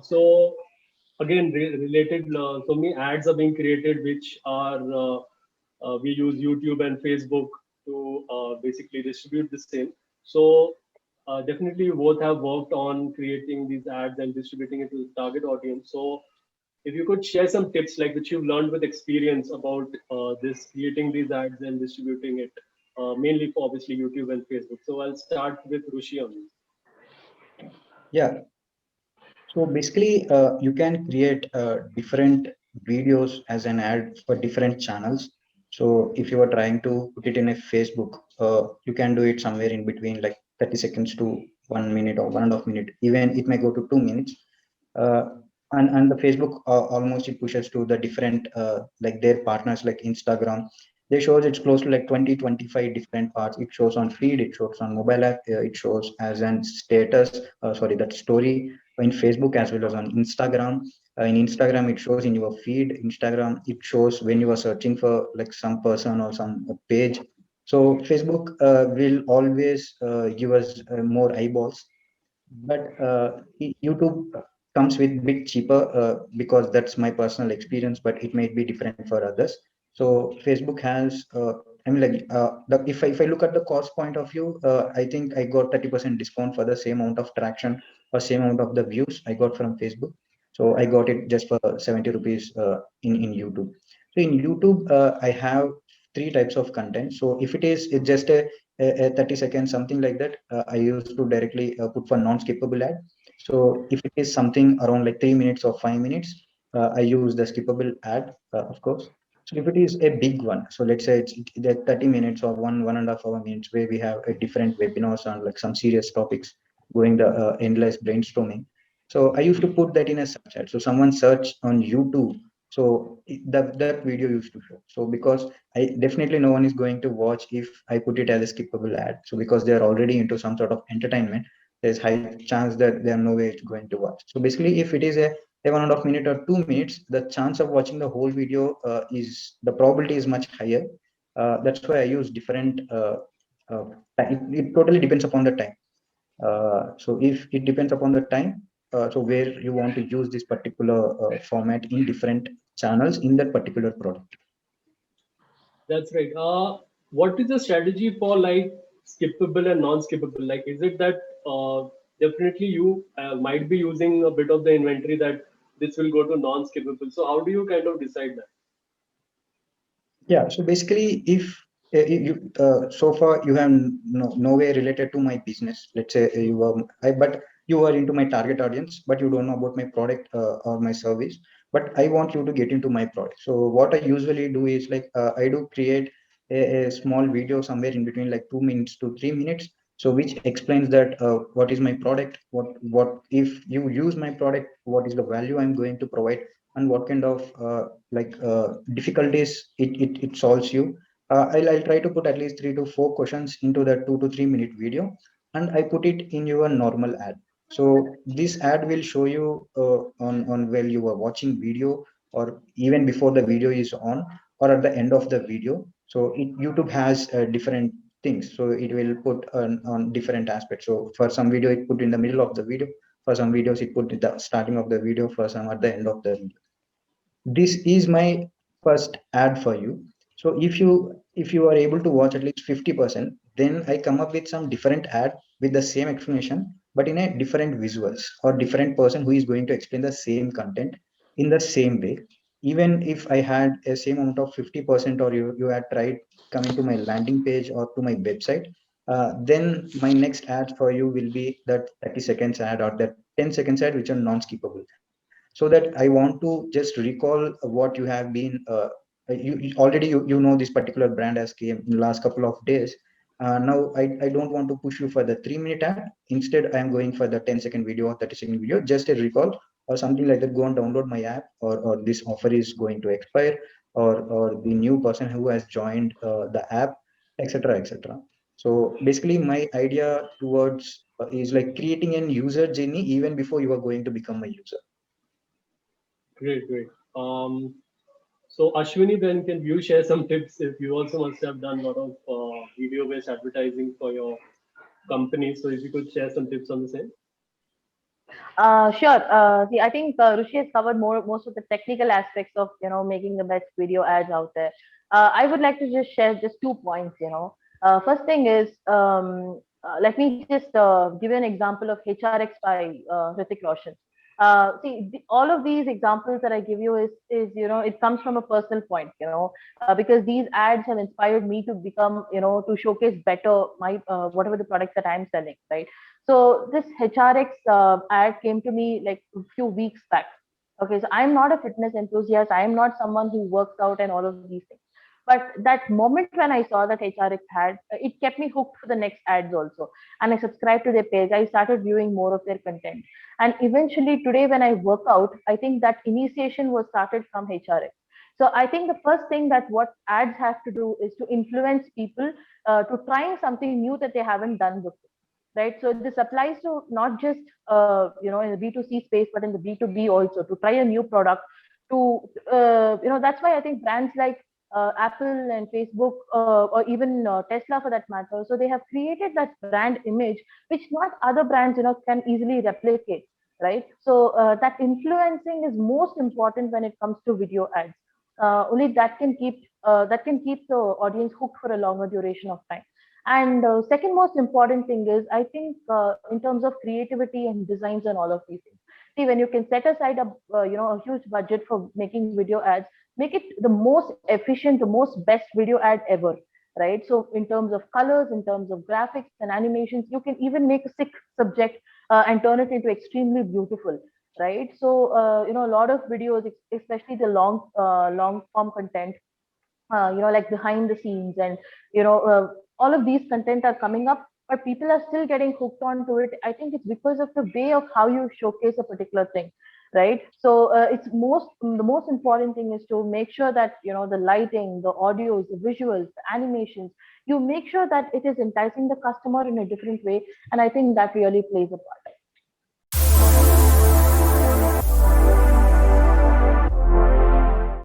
So again, related, so many ads are being created, which are we use YouTube and Facebook to basically distribute the same. So definitely, you both have worked on creating these ads and distributing it to the target audience. So if you could share some tips like which you've learned with experience about this creating these ads and distributing it, mainly for obviously YouTube and Facebook. So I'll start with Rushi on this. Yeah. So basically, you can create different videos as an ad for different channels. So if you are trying to put it in a Facebook, you can do it somewhere in between like 30 seconds to 1 minute or 1.5 minute. Even it may go to 2 minutes. Uh, and the Facebook almost it pushes to the different like their partners like Instagram. They shows it's close to like 20-25 different parts. It shows on feed, it shows on mobile app, it shows as an status, sorry, that story in Facebook as well as on Instagram. In Instagram, it shows in your feed. Instagram, it shows when you are searching for like some person or some page. So Facebook will always give us more eyeballs, but YouTube comes with bit cheaper because that's my personal experience, but it may be different for others. So Facebook has, I mean, like if I look at the cost point of view, I think I got 30% discount for the same amount of traction or same amount of the views I got from Facebook. So I got it just for 70 rupees in YouTube. So in YouTube, I have three types of content. So if it is it's just a 30 seconds, something like that, I used to directly put for non-skippable ad. So if it is something around like 3 minutes or 5 minutes, I use the skippable ad, of course. So if it is a big one, so let's say it's the 30 minutes or 1.5 hour minutes where we have a different webinars on like some serious topics going the endless brainstorming. So I used to put that in a search ad. So someone search on YouTube. So that video used to show. So because I definitely no one is going to watch if I put it as a skippable ad. So because they are already into some sort of entertainment, there's high chance that they are no way going to watch. So basically, if it is a 1.5 minute or 2 minutes, the chance of watching the whole video is the probability is much higher. That's why I use different. It totally depends upon the time. So if it depends upon the time, so where you want to use this particular format in different channels in that particular product. That's right. What is the strategy for like skippable and non-skippable? Like, is it that definitely you might be using a bit of the inventory that this will go to non-skippable? So how do you kind of decide that? Yeah, so basically, if you so far you have no way related to my business. Let's say you are, but you are into my target audience, but you don't know about my product or my service. But I want you to get into my product. So what I usually do is like I do create a small video somewhere in between like 2 minutes to 3 minutes. So which explains that what is my product, what if you use my product, what is the value I'm going to provide, and what kind of difficulties it solves you. I'll try to put at least 3 to 4 questions into the 2 to 3 minute video, and I put it in your normal ad. So this ad will show you on while you are watching video, or even before the video is on, or at the end of the video. So YouTube has different things. So it will put on different aspects. So for some video, it put in the middle of the video. For some videos, it put at the starting of the video. For some, at the end of the video. This is my first ad for you. So if you are able to watch at least 50%, then I come up with some different ad with the same explanation, but in a different visuals or different person who is going to explain the same content in the same way. Even if I had a same amount of 50%, or you had tried coming to my landing page or to my website, then my next ad for you will be that 30 seconds ad or that 10 seconds ad which are non-skippable, so that I want to just recall what you have been you know this particular brand has came in the last couple of days. Now I don't want to push you for the 3 minute ad. Instead, I am going for the 10-second video or 30-second video, just a recall or something like that. Go and download my app, or this offer is going to expire, or the new person who has joined the app, etc., etc. So basically, my idea towards is like creating an user journey even before you are going to become a user. Great, great. So Ashwini, then can you share some tips if you also must have done a lot of video-based advertising for your company? So if you could share some tips on the same. Sure. See, I think Rishi has covered most of the technical aspects of making the best video ads out there. I would like to just share just 2 points. First thing is, let me just give you an example of HRX by Hrithik Roshan. See, all of these examples that I give you is it comes from a personal point. Because these ads have inspired me to become to showcase better my whatever the products that I'm selling, right? So this HRX ad came to me like a few weeks back. Okay, so I'm not a fitness enthusiast. I am not someone who works out and all of these things. But that moment when I saw that HRX ad, it kept me hooked for the next ads also. And I subscribed to their page. I started viewing more of their content. And eventually today when I work out, I think that initiation was started from HRX. So I think the first thing that what ads have to do is to influence people to trying something new that they haven't done before, right? So this applies to not just in the B2C space, but in the B2B also, to try a new product. To that's why I think brands like Apple and Facebook, or even Tesla for that matter, so they have created that brand image which not other brands can easily replicate, right? So that influencing is most important when it comes to video ads. Only that can keep the audience hooked for a longer duration of time. And second most important thing is, I think, in terms of creativity and designs and all of these things. See, when you can set aside a huge budget for making video ads, make it the most efficient, the most best video ad ever, right? So in terms of colors, in terms of graphics and animations, you can even make a sick subject and turn it into extremely beautiful, right? So a lot of videos, especially the long form content, like behind the scenes, and all of these content are coming up, but people are still getting hooked onto it. I think it's because of the way of how you showcase a particular thing, right? So the most important thing is to make sure that the lighting, the audios, the visuals, the animations, you make sure that it is enticing the customer in a different way, and I think that really plays a part.